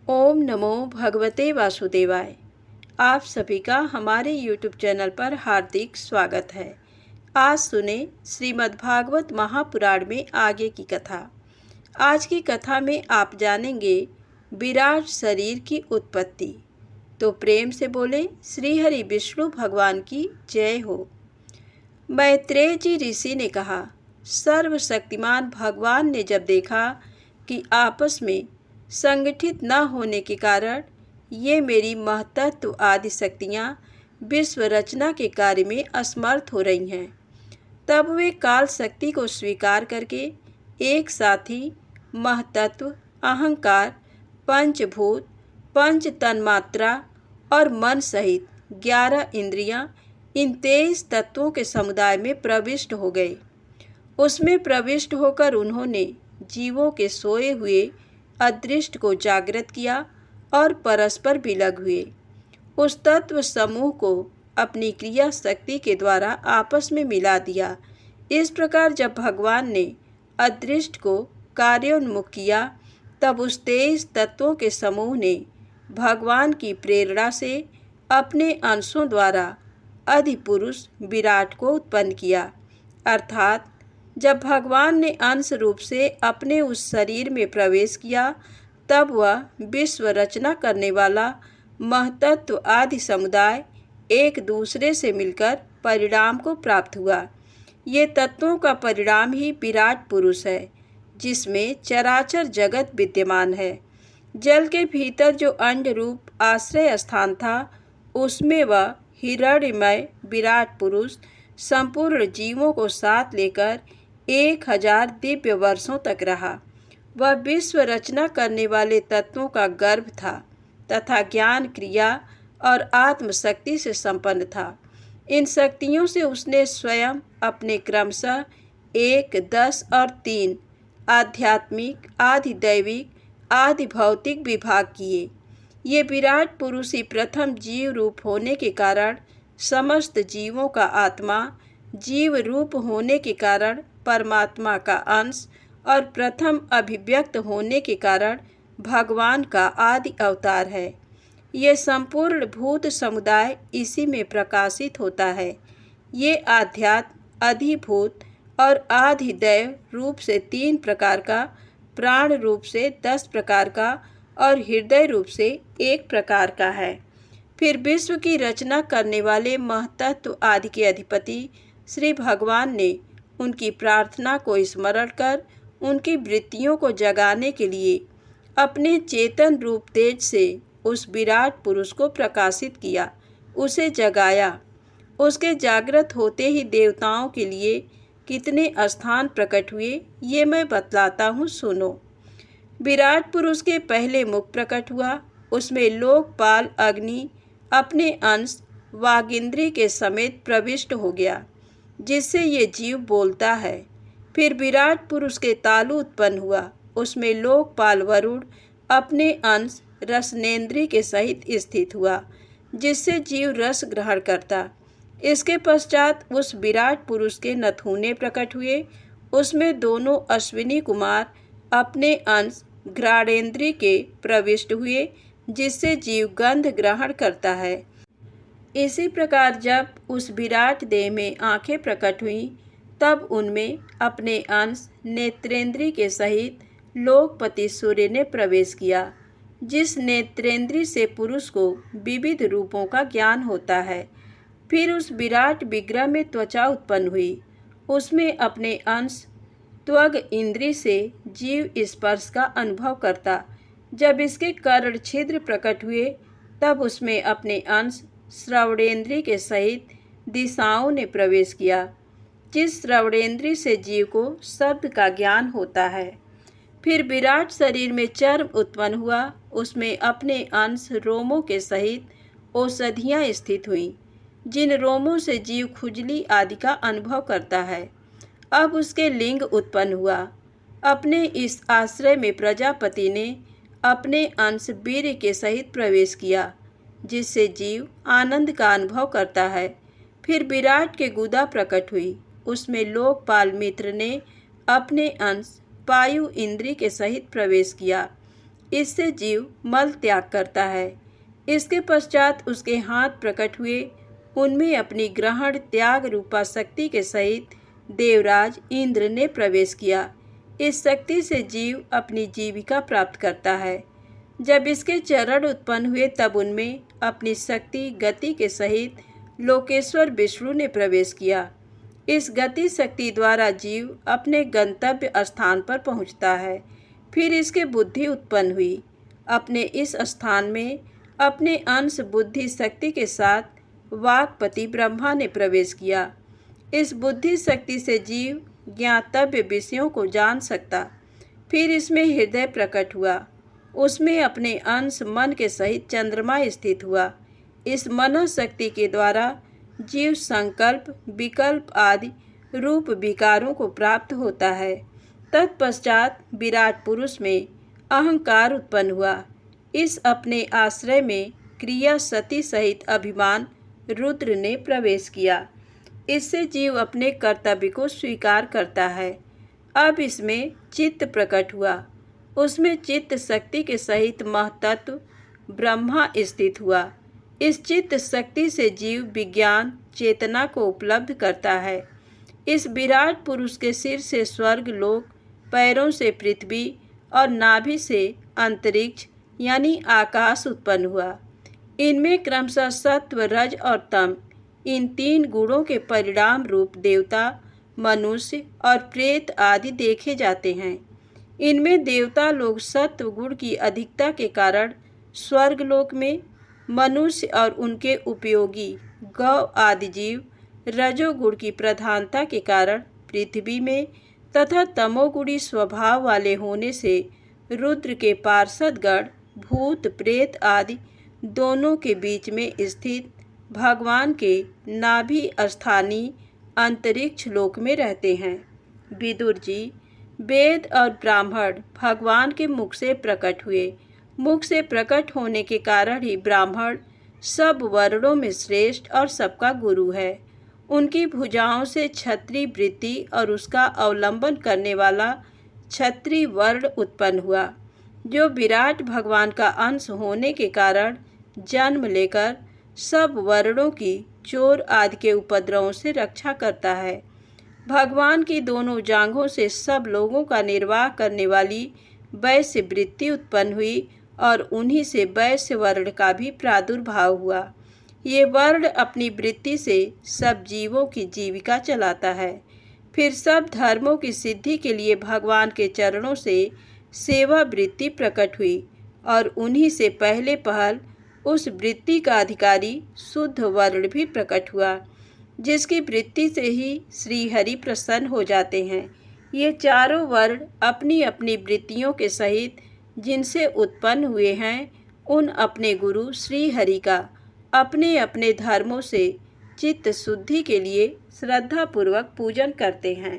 ओम नमो भगवते वासुदेवाय। आप सभी का हमारे YouTube चैनल पर हार्दिक स्वागत है। आज सुने श्रीमद्भागवत महापुराण में आगे की कथा। आज की कथा में आप जानेंगे विराट शरीर की उत्पत्ति। तो प्रेम से बोले श्री हरि विष्णु भगवान की जय हो। मैत्रेय जी ऋषि ने कहा, सर्वशक्तिमान भगवान ने जब देखा कि आपस में संगठित न होने के कारण ये मेरी महतत्व आदि शक्तियाँ विश्व रचना के कार्य में असमर्थ हो रही हैं, तब वे काल शक्ति को स्वीकार करके एक साथ ही महतत्व, अहंकार, पंचभूत, पंच तन्मात्रा और मन सहित 11 इंद्रियां, इन 23 तत्वों के समुदाय में प्रविष्ट हो गए। उसमें प्रविष्ट होकर उन्होंने जीवों के सोए हुए अदृष्ट को जागृत किया और परस्पर विलग हुए। उस तत्व समूह को अपनी क्रिया शक्ति के द्वारा आपस में मिला दिया। इस प्रकार जब भगवान ने अदृष्ट को कार्योन्मुख किया, तब उस 23 तत्वों के समूह ने भगवान की प्रेरणा से अपने अंशों द्वारा अधिपुरुष विराट को उत्पन्न किया। अर्थात जब भगवान ने अंश रूप से अपने उस शरीर में प्रवेश किया, तब वह विश्व रचना करने वाला महतत्व आदि समुदाय एक दूसरे से मिलकर परिणाम को प्राप्त हुआ। ये तत्वों का परिणाम ही विराट पुरुष है, जिसमें चराचर जगत विद्यमान है। जल के भीतर जो अंड रूप आश्रय स्थान था, उसमें वह हिरण्यमय विराट पुरुष संपूर्ण जीवों को साथ लेकर 1000 दिव्य वर्षों तक रहा। वह विश्व रचना करने वाले तत्वों का गर्भ था तथा ज्ञान, क्रिया और आत्मशक्ति से संपन्न था। इन शक्तियों से उसने स्वयं अपने क्रमशः 1, 10 और 3 आध्यात्मिक, आदि दैविक, आदि भौतिक विभाग किए। ये विराट पुरुष ही प्रथम जीव रूप होने के कारण समस्त जीवों का आत्मा, जीव रूप होने के कारण परमात्मा का अंश और प्रथम अभिव्यक्त होने के कारण भगवान का आदि अवतार है। ये संपूर्ण भूत समुदाय इसी में प्रकाशित होता है। ये आध्यात्म, अधिभूत और आधिदैव रूप से 3 प्रकार का, प्राण रूप से 10 प्रकार का और हृदय रूप से 1 प्रकार का है। फिर विश्व की रचना करने वाले महतत्व आदि के अधिपति श्री भगवान ने उनकी प्रार्थना को स्मरण कर उनकी वृत्तियों को जगाने के लिए अपने चेतन रूप तेज से उस विराट पुरुष को प्रकाशित किया, उसे जगाया। उसके जागृत होते ही देवताओं के लिए कितने स्थान प्रकट हुए, ये मैं बतलाता हूँ, सुनो। विराट पुरुष के पहले मुख प्रकट हुआ, उसमें लोकपाल अग्नि अपने अंश वागिंद्री के समेत प्रविष्ट हो गया, जिससे ये जीव बोलता है। फिर विराट पुरुष के तालु उत्पन्न हुआ, उसमें लोकपाल वरुण अपने अंश रसनेन्द्रिय के सहित स्थित हुआ, जिससे जीव रस ग्रहण करता। इसके पश्चात उस विराट पुरुष के नथुने प्रकट हुए, उसमें दोनों अश्विनी कुमार अपने अंश घ्राणेन्द्रिय के प्रविष्ट हुए, जिससे जीव गंध ग्रहण करता है। इसी प्रकार जब उस विराट देह में आंखें प्रकट हुईं, तब उनमें अपने अंश नेत्रेंद्रिय के सहित लोकपति सूर्य ने प्रवेश किया, जिस नेत्रेंद्रिय से पुरुष को विविध रूपों का ज्ञान होता है। फिर उस विराट विग्रह में त्वचा उत्पन्न हुई, उसमें अपने अंश त्वग इंद्रिय से जीव स्पर्श का अनुभव करता। जब इसके कर्ण छिद्र प्रकट हुए, तब उसमें अपने अंश श्रवणेन्द्रिय के सहित दिशाओं ने प्रवेश किया, जिस श्रवणेन्द्रिय से जीव को शब्द का ज्ञान होता है। फिर विराट शरीर में चर्म उत्पन्न हुआ, उसमें अपने अंश रोमों के सहित औषधियाँ स्थित हुईं, जिन रोमों से जीव खुजली आदि का अनुभव करता है। अब उसके लिंग उत्पन्न हुआ। अपने इस आश्रय में प्रजापति ने अपने अंश वीर्य के सहित प्रवेश किया, जिससे जीव आनंद का अनुभव करता है। फिर विराट के गुदा प्रकट हुई, उसमें लोकपाल मित्र ने अपने अंश वायु इंद्रिय के सहित प्रवेश किया। इससे जीव मल त्याग करता है। इसके पश्चात उसके हाथ प्रकट हुए, उनमें अपनी ग्रहण त्याग रूपा शक्ति के सहित देवराज इंद्र ने प्रवेश किया। इस शक्ति से जीव अपनी जीविका प्राप्त करता है। जब इसके चरण उत्पन्न हुए तब उनमें अपनी शक्ति गति के सहित लोकेश्वर विष्णु ने प्रवेश किया। इस गति शक्ति द्वारा जीव अपने गंतव्य स्थान पर पहुंचता है। फिर इसके बुद्धि उत्पन्न हुई। अपने इस स्थान में अपने अंश बुद्धि शक्ति के साथ वाक्पति ब्रह्मा ने प्रवेश किया। इस बुद्धि शक्ति से जीव ज्ञातव्य विषयों को जान सकता। फिर इसमें हृदय प्रकट हुआ। उसमें अपने अंश मन के सहित चंद्रमा स्थित हुआ। इस मन शक्ति के द्वारा जीव संकल्प विकल्प आदि रूप विकारों को प्राप्त होता है। तत्पश्चात विराट पुरुष में अहंकार उत्पन्न हुआ। इस अपने आश्रय में क्रिया सती सहित अभिमान रुद्र ने प्रवेश किया। इससे जीव अपने कर्तव्य को स्वीकार करता है। अब इसमें चित्त प्रकट हुआ। उसमें चित्त शक्ति के सहित महतत्व ब्रह्मा स्थित हुआ। इस चित्त शक्ति से जीव विज्ञान चेतना को उपलब्ध करता है। इस विराट पुरुष के सिर से स्वर्ग लोक, पैरों से पृथ्वी और नाभि से अंतरिक्ष यानी आकाश उत्पन्न हुआ। इनमें क्रमशः सत्व रज और तम इन तीन गुणों के परिणाम रूप देवता, मनुष्य और प्रेत आदि देखे जाते हैं। इनमें देवता लोग सत्व गुण की अधिकता के कारण स्वर्ग लोक में, मनुष्य और उनके उपयोगी गौ आदि जीव रजोगुण की प्रधानता के कारण पृथ्वी में तथा तमोगुणी स्वभाव वाले होने से रुद्र के पार्षदगण भूत प्रेत आदि दोनों के बीच में स्थित भगवान के नाभि स्थानीय अंतरिक्ष लोक में रहते हैं। विदुर जी, वेद और ब्राह्मण भगवान के मुख से प्रकट हुए। मुख से प्रकट होने के कारण ही ब्राह्मण सब वर्णों में श्रेष्ठ और सबका गुरु है। उनकी भुजाओं से क्षत्रिय वृत्ति और उसका अवलंबन करने वाला क्षत्रिय वर्ण उत्पन्न हुआ, जो विराट भगवान का अंश होने के कारण जन्म लेकर सब वर्णों की चोर आदि के उपद्रवों से रक्षा करता है। भगवान की दोनों जांघों से सब लोगों का निर्वाह करने वाली वैश्य वृत्ति उत्पन्न हुई और उन्हीं से वैश्य वर्ण का भी प्रादुर्भाव हुआ। ये वर्ण अपनी वृत्ति से सब जीवों की जीविका चलाता है। फिर सब धर्मों की सिद्धि के लिए भगवान के चरणों से सेवा वृत्ति प्रकट हुई और उन्हीं से पहले पहल उस वृत्ति का अधिकारी शुद्ध वर्ण भी प्रकट हुआ, जिसकी वृत्ति से ही श्री हरि प्रसन्न हो जाते हैं। ये चारों वर्ण अपनी अपनी वृत्तियों के सहित जिनसे उत्पन्न हुए हैं, उन अपने गुरु श्री हरि का अपने अपने धर्मों से चित्त शुद्धि के लिए श्रद्धापूर्वक पूजन करते हैं।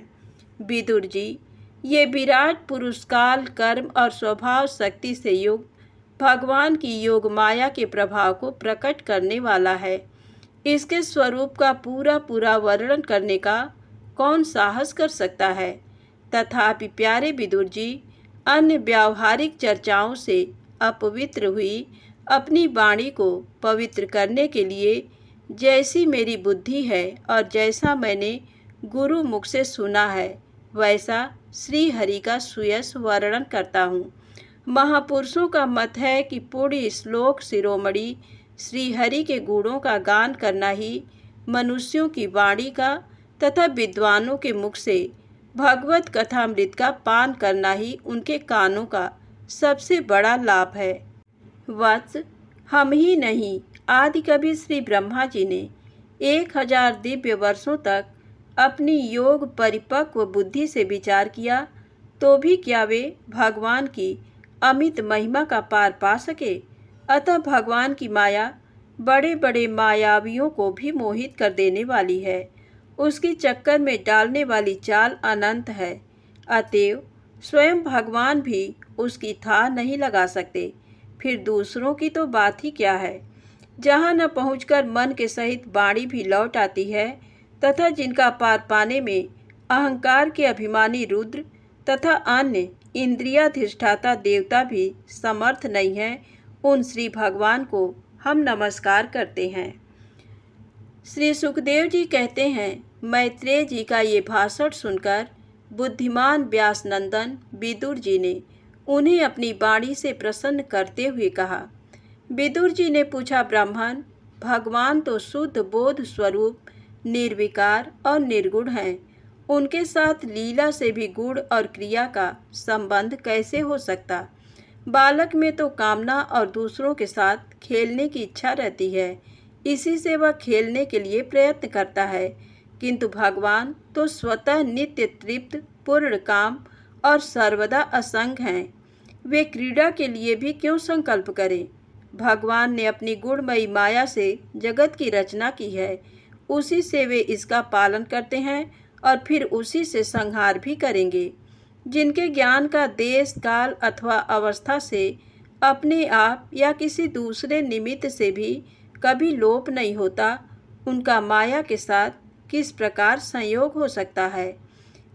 विदुर जी, ये विराट पुरुष काल कर्म और स्वभाव शक्ति से युक्त भगवान की योग माया के प्रभाव को प्रकट करने वाला है। इसके स्वरूप का पूरा पूरा वर्णन करने का कौन साहस कर सकता है। तथापि प्यारे विदुर जी, अन्य व्यावहारिक चर्चाओं से अपवित्र हुई अपनी वाणी को पवित्र करने के लिए जैसी मेरी बुद्धि है और जैसा मैंने गुरु मुख से सुना है, वैसा श्री हरि का सुयश वर्णन करता हूँ। महापुरुषों का मत है कि पूर्ण श्लोक शिरोमणि श्री हरि के गुणों का गान करना ही मनुष्यों की वाणी का तथा विद्वानों के मुख से भगवत कथामृत का पान करना ही उनके कानों का सबसे बड़ा लाभ है। वत्स, हम ही नहीं, आदि कवि श्री ब्रह्मा जी ने 1000 दिव्य वर्षों तक अपनी योग परिपक्व बुद्धि से विचार किया, तो भी क्या वे भगवान की अमित महिमा का पार पा सके। अतः भगवान की माया बड़े बड़े मायावियों को भी मोहित कर देने वाली है। उसकी चक्कर में डालने वाली चाल अनंत है। अतएव स्वयं भगवान भी उसकी था नहीं लगा सकते, फिर दूसरों की तो बात ही क्या है। जहाँ न पहुंचकर मन के सहित वाणी भी लौट आती है, तथा जिनका पार पाने में अहंकार के अभिमानी रुद्र तथा अन्य इंद्रियाधिष्ठाता देवता भी समर्थ नहीं है, उन श्री भगवान को हम नमस्कार करते हैं। श्री सुखदेव जी कहते हैं, मैत्रेय जी का ये भाषण सुनकर बुद्धिमान व्यासनंदन विदुर जी ने उन्हें अपनी वाणी से प्रसन्न करते हुए कहा। विदुर जी ने पूछा, ब्राह्मण, भगवान तो शुद्ध बोध स्वरूप निर्विकार और निर्गुण हैं, उनके साथ लीला से भी गुण और क्रिया का संबंध कैसे हो सकता? बालक में तो कामना और दूसरों के साथ खेलने की इच्छा रहती है, इसी से वह खेलने के लिए प्रयत्न करता है, किंतु भगवान तो स्वतः नित्य तृप्त, पूर्ण काम और सर्वदा असंग हैं। वे क्रीड़ा के लिए भी क्यों संकल्प करें? भगवान ने अपनी गुणमयी माया से जगत की रचना की है, उसी से वे इसका पालन करते हैं और फिर उसी से संहार भी करेंगे। जिनके ज्ञान का देश काल अथवा अवस्था से अपने आप या किसी दूसरे निमित्त से भी कभी लोप नहीं होता, उनका माया के साथ किस प्रकार संयोग हो सकता है?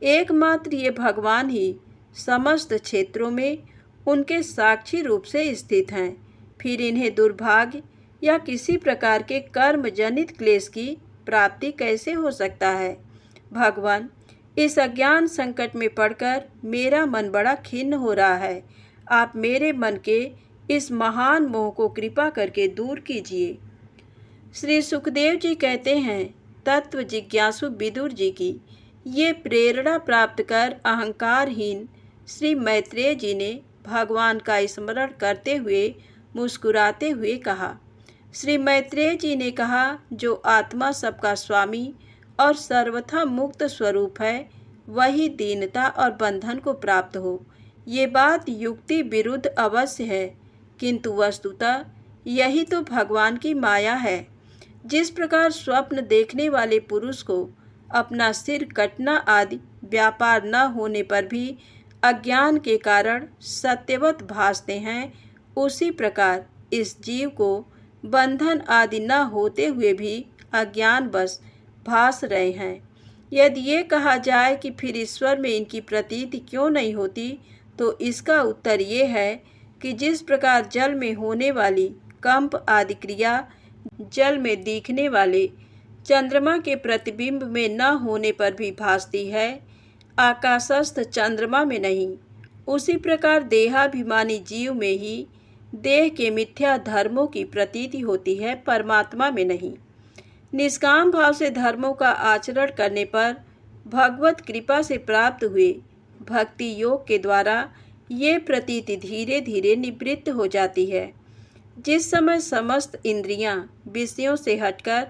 एकमात्र ये भगवान ही समस्त क्षेत्रों में उनके साक्षी रूप से स्थित हैं। फिर इन्हें दुर्भाग्य या किसी प्रकार के कर्म जनित क्लेश की प्राप्ति कैसे हो सकता है? भगवान, इस अज्ञान संकट में पड़कर मेरा मन बड़ा खिन्न हो रहा है। आप मेरे मन के इस महान मोह को कृपा करके दूर कीजिए। श्री सुखदेव जी कहते हैं, तत्व जिज्ञासु विदुर जी की ये प्रेरणा प्राप्त कर अहंकारहीन श्री मैत्रेय जी ने भगवान का स्मरण करते हुए मुस्कुराते हुए कहा। श्री मैत्रेय जी ने कहा, जो आत्मा सबका स्वामी और सर्वथा मुक्त स्वरूप है, वही दीनता और बंधन को प्राप्त हो। ये बात युक्ति विरुद्ध अवश्य है, किंतु वस्तुतः यही तो भगवान की माया है। जिस प्रकार स्वप्न देखने वाले पुरुष को अपना सिर कटना आदि व्यापार न होने पर भी अज्ञान के कारण सत्यवत भासते हैं, उसी प्रकार इस जीव को बंधन आदि न होते हुए भी अज्ञान बस भास रहे हैं। यदि ये कहा जाए कि फिर ईश्वर में इनकी प्रतीति क्यों नहीं होती, तो इसका उत्तर ये है कि जिस प्रकार जल में होने वाली कंप आदि क्रिया जल में दिखने वाले चंद्रमा के प्रतिबिंब में न होने पर भी भासती है, आकाशस्थ चंद्रमा में नहीं, उसी प्रकार देहाभिमानी जीव में ही देह के मिथ्या धर्मों की प्रतीति होती है, परमात्मा में नहीं। निष्काम भाव से धर्मों का आचरण करने पर भगवत कृपा से प्राप्त हुए भक्ति योग के द्वारा ये प्रतीति धीरे धीरे निवृत्त हो जाती है। जिस समय समस्त इंद्रियां विषयों से हटकर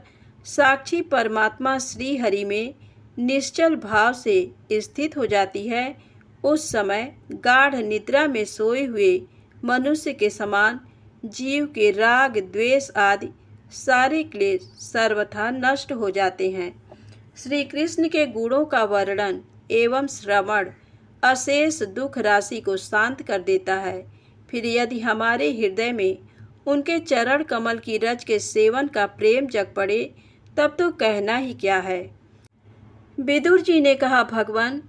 साक्षी परमात्मा श्री हरि में निश्चल भाव से स्थित हो जाती है, उस समय गाढ़ निद्रा में सोए हुए मनुष्य के समान जीव के राग द्वेष आदि सारे क्लेश सर्वथा नष्ट हो जाते हैं। श्री कृष्ण के गुणों का वर्णन एवं श्रवण अशेष दुख राशि को शांत कर देता है। फिर यदि हमारे हृदय में उनके चरण कमल की रज के सेवन का प्रेम जग पड़े, तब तो कहना ही क्या है। विदुर जी ने कहा, भगवान,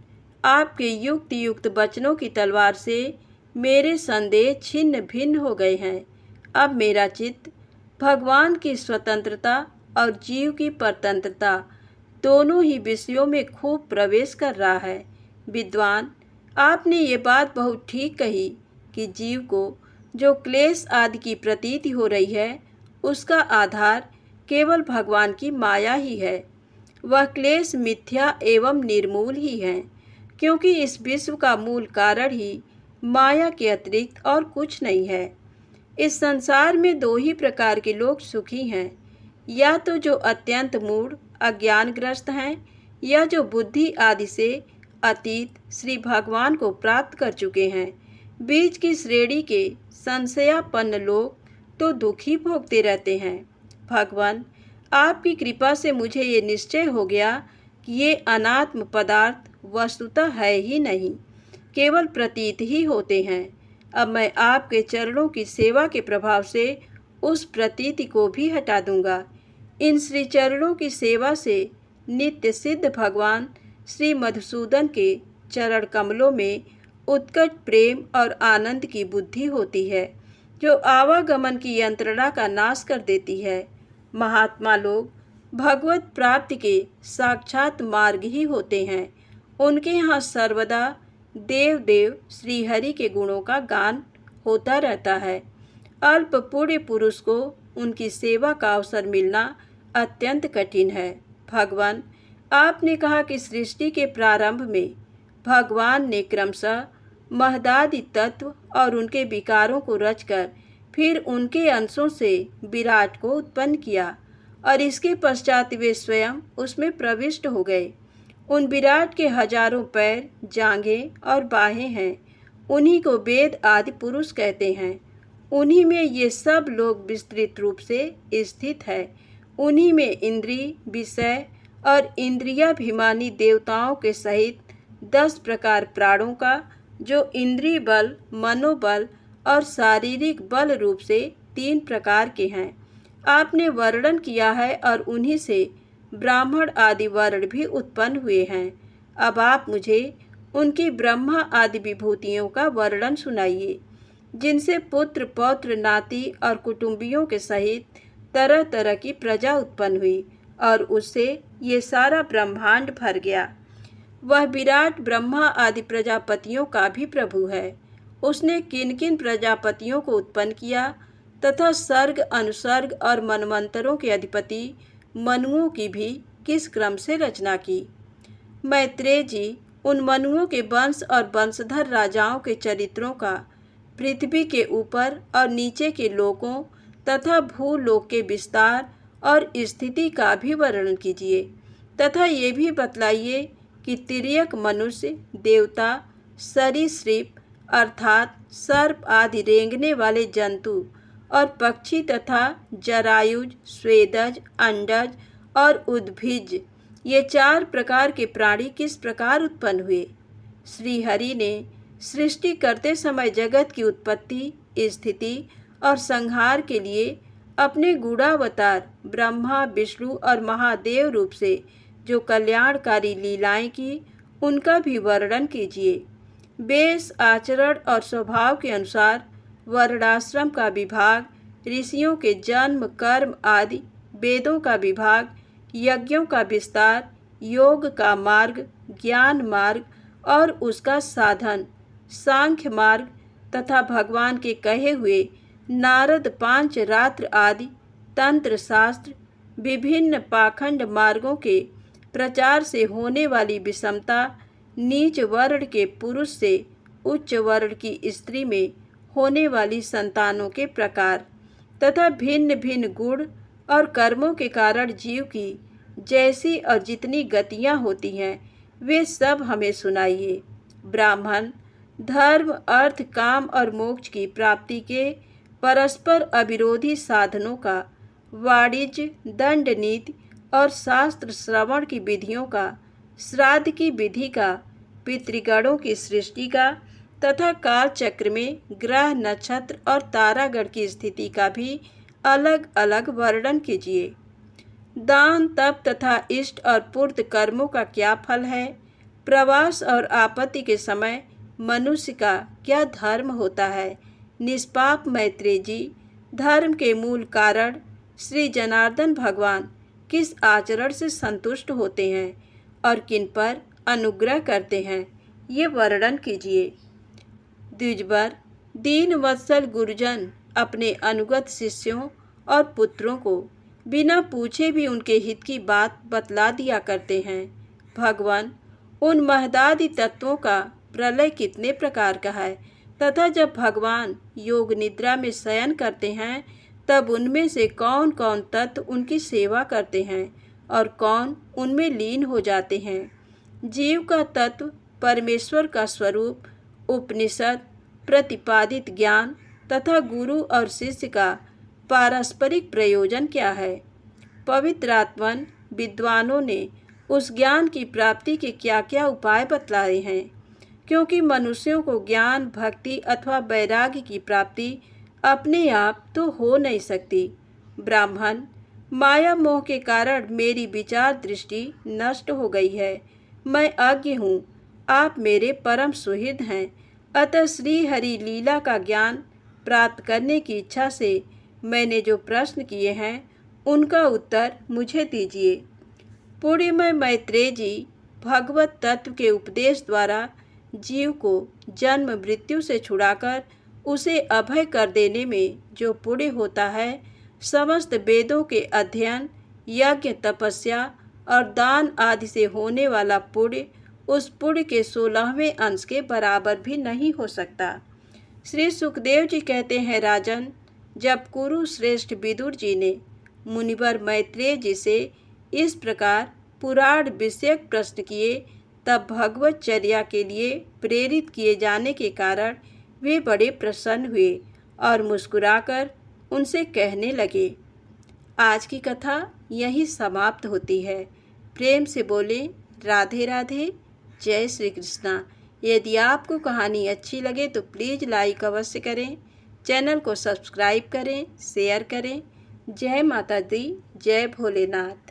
आपके युक्त युक्त वचनों की तलवार से मेरे संदेह छिन्न भिन्न हो गए हैं। अब मेरा चित्त भगवान की स्वतंत्रता और जीव की परतंत्रता दोनों ही विषयों में खूब प्रवेश कर रहा है। विद्वान, आपने ये बात बहुत ठीक कही कि जीव को जो क्लेश आदि की प्रतीति हो रही है, उसका आधार केवल भगवान की माया ही है। वह क्लेश मिथ्या एवं निर्मूल ही है, क्योंकि इस विश्व का मूल कारण ही माया के अतिरिक्त और कुछ नहीं है। इस संसार में दो ही प्रकार के लोग सुखी हैं, या तो जो अत्यंत मूढ़ अज्ञानग्रस्त हैं, या जो बुद्धि आदि से अतीत श्री भगवान को प्राप्त कर चुके हैं। बीच की श्रेणी के संशयापन्न लोग तो दुखी भोगते रहते हैं। भगवान, आपकी कृपा से मुझे ये निश्चय हो गया कि ये अनात्म पदार्थ वस्तुतः है ही नहीं, केवल प्रतीत ही होते हैं। अब मैं आपके चरणों की सेवा के प्रभाव से उस प्रतीति को भी हटा दूंगा। इन श्री चरणों की सेवा से नित्य सिद्ध भगवान श्री मधुसूदन के चरण कमलों में उत्कट प्रेम और आनंद की बुद्धि होती है, जो आवागमन की यंत्रणा का नाश कर देती है। महात्मा लोग भगवत प्राप्ति के साक्षात मार्ग ही होते हैं। उनके यहाँ सर्वदा देव देव श्रीहरि के गुणों का गान होता रहता है। अल्प पुण्य पुरुष को उनकी सेवा का अवसर मिलना अत्यंत कठिन है। भगवान, आपने कहा कि सृष्टि के प्रारंभ में भगवान ने क्रमशः महदादि तत्व और उनके विकारों को रचकर फिर उनके अंशों से विराट को उत्पन्न किया और इसके पश्चात वे स्वयं उसमें प्रविष्ट हो गए। उन विराट के हजारों पैर, जांघें और बाहें हैं। उन्हीं को वेद आदि पुरुष कहते हैं। उन्हीं में ये सब लोग विस्तृत रूप से स्थित है। उन्हीं में इंद्रिय, विषय और इंद्रियाभिमानी देवताओं के सहित 10 प्रकार प्राणों का, जो इंद्रिय बल, मनोबल और शारीरिक बल रूप से 3 प्रकार के हैं, आपने वर्णन किया है और उन्हीं से ब्राह्मण आदि वर्ण भी उत्पन्न हुए हैं। अब आप मुझे उनकी ब्रह्मा आदि विभूतियों का वर्णन सुनाइए, जिनसे पुत्र, पौत्र, नाती और कुटुंबियों के सहित तरह तरह की प्रजा उत्पन्न हुई और उससे ये सारा ब्रह्मांड भर गया। वह विराट ब्रह्मा आदि प्रजापतियों का भी प्रभु है। उसने किन किन प्रजापतियों को उत्पन्न किया तथा सर्ग, अनुसर्ग और मनवंतरों के अधिपति मनुओं की भी किस क्रम से रचना की। मैत्रेय जी उन मनुओं के वंश और वंशधर राजाओं के चरित्रों का पृथ्वी के ऊपर और नीचे के लोकों तथा भूलोक के विस्तार और स्थिति का भी वर्णन कीजिए तथा ये भी बतलाइए कि तिर्यक मनुष्य, देवता, सरीसृप अर्थात सर्प आदि रेंगने वाले जंतु और पक्षी तथा जरायुज, स्वेदज, अंडज और उद्भिज, ये 4 प्रकार के प्राणी किस प्रकार उत्पन्न हुए। श्री हरि ने सृष्टि करते समय जगत की उत्पत्ति, स्थिति और संहार के लिए अपने गूढ़ावतार ब्रह्मा, विष्णु और महादेव रूप से जो कल्याणकारी लीलाएं की, उनका भी वर्णन कीजिए। वेश, आचरण और स्वभाव के अनुसार वर्णाश्रम का विभाग, ऋषियों के जन्म, कर्म आदि, वेदों का विभाग, यज्ञों का विस्तार, योग का मार्ग, ज्ञान मार्ग और उसका साधन, सांख्य मार्ग तथा भगवान के कहे हुए नारद 5 रात्र आदि तंत्र शास्त्र, विभिन्न पाखंड मार्गों के प्रचार से होने वाली विषमता, नीच वर्ण के पुरुष से उच्च वर्ण की स्त्री में होने वाली संतानों के प्रकार तथा भिन्न भिन्न गुण और कर्मों के कारण जीव की जैसी और जितनी गतियाँ होती हैं, वे सब हमें सुनाइए। ब्राह्मण धर्म, अर्थ, काम और मोक्ष की प्राप्ति के परस्पर अविरोधी साधनों का, वाणिज्य, दंड नीति और शास्त्र श्रवण की विधियों का, श्राद्ध की विधि का, पितृगणों की सृष्टि का तथा काल चक्र में ग्रह, नक्षत्र और तारागण की स्थिति का भी अलग अलग वर्णन कीजिए। दान, तप तथा इष्ट और पूर्त कर्मों का क्या फल है। प्रवास और आपत्ति के समय मनुष्य का क्या धर्म होता है। निष्पाप मैत्रेय जी, धर्म के मूल कारण श्री जनार्दन भगवान किस आचरण से संतुष्ट होते हैं और किन पर अनुग्रह करते हैं, ये वर्णन कीजिए। द्विजवर, दीन वत्सल गुरुजन अपने अनुगत शिष्यों और पुत्रों को बिना पूछे भी उनके हित की बात बतला दिया करते हैं। भगवान, उन महदादि तत्वों का प्रलय कितने प्रकार का है तथा जब भगवान योग निद्रा में शयन करते हैं तब उनमें से कौन कौन तत्व उनकी सेवा करते हैं और कौन उनमें लीन हो जाते हैं। जीव का तत्व, परमेश्वर का स्वरूप, उपनिषद प्रतिपादित ज्ञान तथा गुरु और शिष्य का पारस्परिक प्रयोजन क्या है। पवित्रात्मन विद्वानों ने उस ज्ञान की प्राप्ति के क्या क्या उपाय बतलाए हैं, क्योंकि मनुष्यों को ज्ञान, भक्ति अथवा वैराग्य की प्राप्ति अपने आप तो हो नहीं सकती। ब्राह्मण, माया मोह के कारण मेरी विचार दृष्टि नष्ट हो गई है। मैं अज्ञ हूँ, आप मेरे परम सुहृद हैं। अतः श्री हरि लीला का ज्ञान प्राप्त करने की इच्छा से मैंने जो प्रश्न किए हैं उनका उत्तर मुझे दीजिए। पुण्यमय मैत्रेय जी भगवत तत्व के उपदेश द्वारा जीव को जन्म मृत्यु से छुड़ाकर उसे अभय कर देने में जो पुण्य होता है, समस्त वेदों के अध्ययन, यज्ञ, तपस्या और दान आदि से होने वाला पुण्य उस पुण्य के 16वें अंश के बराबर भी नहीं हो सकता। श्री सुखदेव जी कहते हैं, राजन, जब कुरु श्रेष्ठ विदुर जी ने मुनिवर मैत्रेय जी से इस प्रकार पुराण विषयक प्रश्न किए, तब भगवत चर्या के लिए प्रेरित किए जाने के कारण वे बड़े प्रसन्न हुए और मुस्कुराकर उनसे कहने लगे, आज की कथा यहीं समाप्त होती है। प्रेम से बोले राधे राधे, जय श्री कृष्णा। यदि आपको कहानी अच्छी लगे तो प्लीज़ लाइक अवश्य करें, चैनल को सब्सक्राइब करें, शेयर करें। जय माता दी, जय भोलेनाथ।